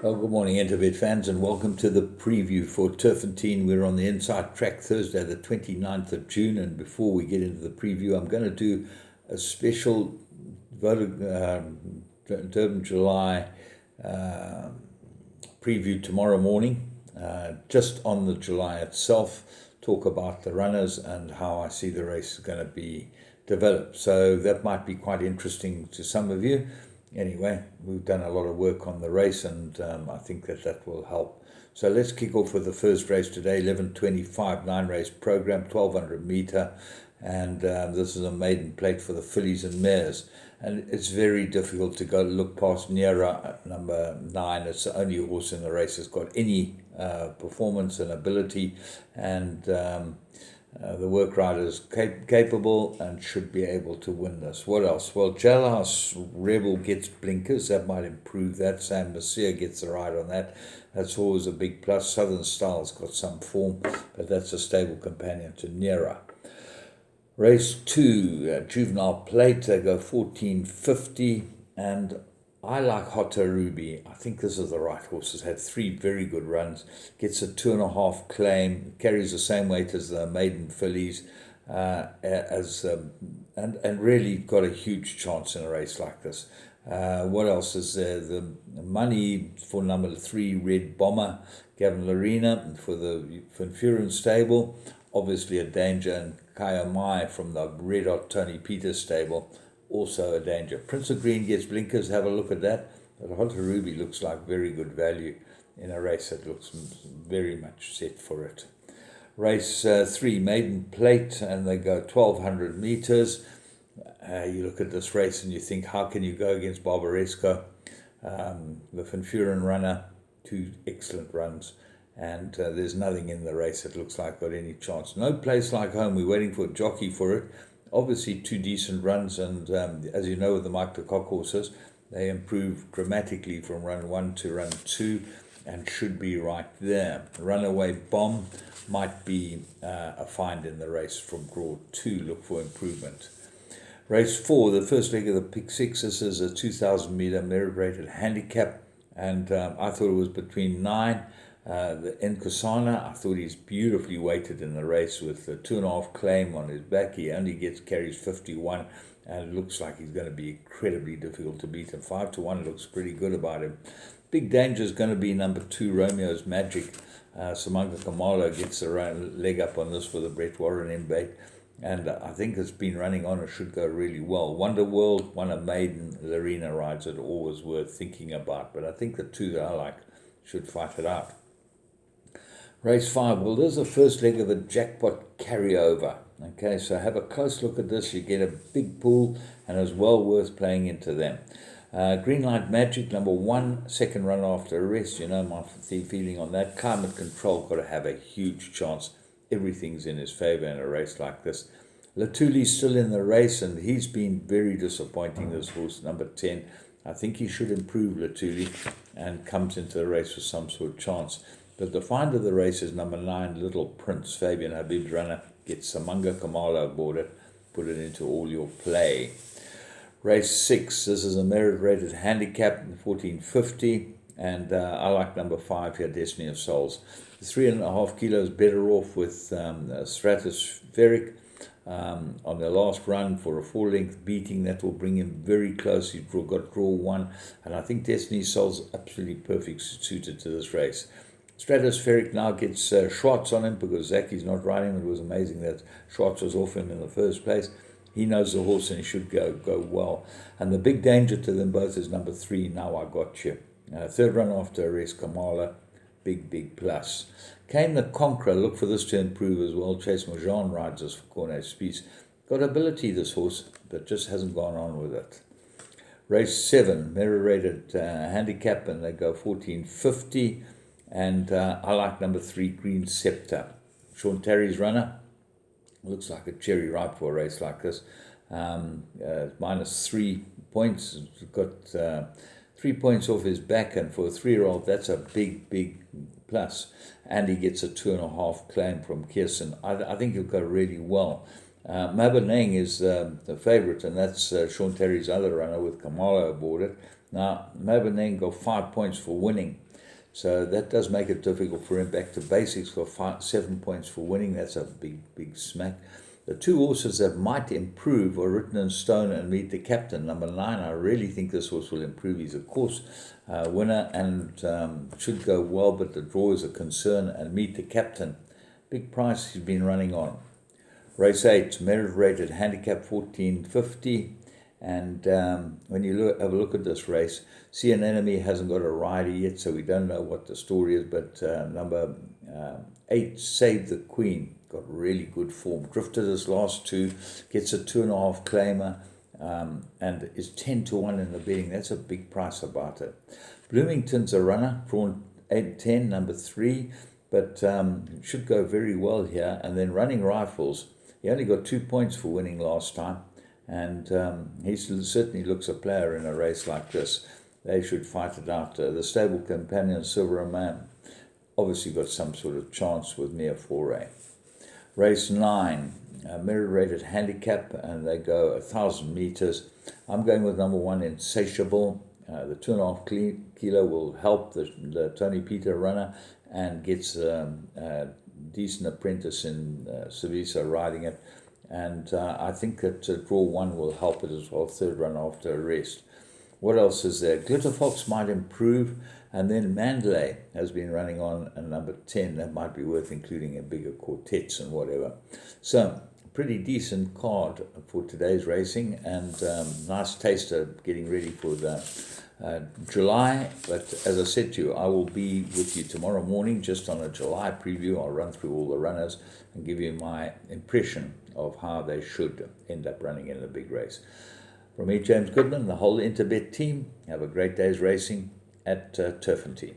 Well, good morning, Interbet fans, and welcome to the preview for Turfentine. We're on the inside track Thursday, the 29th of June, and before we get into the preview, I'm going to do a special Durban July uh, preview tomorrow morning, just on the July itself, talk about the runners and how I see the race is going to be developed. So that might be quite interesting to some of you. Anyway, we've done a lot of work on the race, and I think that will help. So let's kick off with the first race today, 11:25 9-race program, 1200 meter, and this is a maiden plate for the fillies and mares. And it's very difficult to go look past Nera, number 9. It's the only horse in the race that's got any performance and ability, and the work rider is capable and should be able to win this. What else? Well, Jailhouse Rebel gets blinkers. That might improve that. Sam Messier gets the ride on that. That's always a big plus. Southern Style's got some form, but that's a stable companion to Nera. Race 2, Juvenile Plate. They go 14.50, and I like Hotter Ruby. I think this is the right horse. Has had 3 very good runs. Gets a 2.5 claim. Carries the same weight as the Maiden fillies. And really got a huge chance in a race like this. What else is there? The money for number 3, Red Bomber, Gavin Larena, for the Funfuran stable. Obviously a danger, and Kayamai from the Red Hot Tony Peters stable, also a danger. Prince of Green gets blinkers, have a look at that. But Hunter Ruby looks like very good value in a race that looks very much set for it. Race 3, Maiden Plate, and they go 1200 meters. You look at this race and you think, how can you go against Barbaresco? The Funfuran runner, 2 excellent runs. And there's nothing in the race that looks like got any chance. No place like home. We're waiting for a jockey for it. Obviously, 2 decent runs, and as you know, with the Mike the Cock horses, they improve dramatically from run 1 to run 2, and should be right there. Runaway Bomb might be a find in the race from Draw 2. Look for improvement. Race 4, the first leg of the Pick 6. This is a 2,000 meter merit rated handicap, and I thought it was between 9. The Nkosana, I thought he's beautifully weighted in the race with a 2.5 claim on his back. He only carries 51, and it looks like he's going to be incredibly difficult to beat. And 5-1 looks pretty good about him. Big danger is going to be number 2, Romeo's Magic. Samanga Kamalo gets a leg up on this for the Brett Warren embate. And I think it's been running on. It should go really well. Wonder World, one of Maiden Larena rides that always worth thinking about. But I think the 2 that I like should fight it out. Race 5, well, there's the first leg of a jackpot carryover. Okay, so have a close look at this. You get a big pool, and it's well worth playing into them. Green Light Magic, number 1, second run after arrest. You know my feeling on that. Climate Control got to have a huge chance. Everything's in his favour in a race like this. Latuli's still in the race, and he's been very disappointing, this horse, number 10. I think he should improve, Latuli, and comes into the race with some sort of chance. But the find of the race is number 9, Little Prince. Fabian Habib's runner gets Samanga Kamala aboard it. Put it into all your play. Race 6, this is a merit-rated handicap, 1450. And I like number 5 here, Destiny of Souls. 3.5 kilos better off with Stratospheric on the last run for a 4-length beating. That will bring him very close. He's got draw 1. And I think Destiny of Souls absolutely perfect suited to this race. Stratospheric now gets Schwartz on him because Zaki's not riding. It was amazing that Schwartz was off him in the first place. He knows the horse and he should go well. And the big danger to them both is number 3, Now I Got You. Third run after arrest, Kamala, big plus. Kane the Conqueror, look for this to improve as well. Chase Mojan rides this for Cornet Spies. Got ability, this horse, but just hasn't gone on with it. Race 7, merit-rated handicap, and they go 1450. And I like number 3, Green Scepter. Sean Terry's runner. Looks like a cherry ripe for a race like this. Minus 3 points. He's got 3 points off his back, and for a 3-year-old, that's a big plus. And he gets a 2.5 claim from Kirsten. I think he'll go really well. Maboneng is the favourite, and that's Sean Terry's other runner with Kamala aboard it. Now, Maboneng got 5 points for winning. So that does make it difficult for him. Back to basics for 7 points for winning. That's a big smack. The two horses that might improve are Written in Stone and Meet the Captain. Number 9, I really think this horse will improve. He's a course winner and should go well, but the draw is a concern. And Meet the Captain, big price he's been running on. Race 8, merit rated handicap 1450. And when you have a look at this race, See an Enemy hasn't got a rider yet, so we don't know what the story is. But number 8, Save the Queen, got really good form. Drifted his last 2, gets a 2.5 claimer, and is 10-1 in the betting. That's a big price about it. Bloomington's a runner, drawn 8-10, number 3, but should go very well here. And then Running Rifles, he only got 2 points for winning last time. And he certainly looks a player in a race like this. They should fight it out. The stable companion, Silver Man, obviously got some sort of chance with Mia Foray. Race 9, merit-rated handicap, and they go 1,000 meters. I'm going with number 1, Insatiable. The 2.5 kilo will help the Tony Peter runner, and gets a decent apprentice in Savisa riding it. And I think that draw 1 will help it as well, third run after a rest. What else is there? Glitterfox might improve, and then Mandalay has been running on a number 10. That might be worth including a bigger quartets and whatever. So, pretty decent card for today's racing, and nice taster getting ready for the July. But as I said to you, I will be with you tomorrow morning just on a July preview. I'll run through all the runners and give you my impression of how they should end up running in the big race. From me, James Goodman, the whole Interbet team, have a great day's racing at Turf and Team.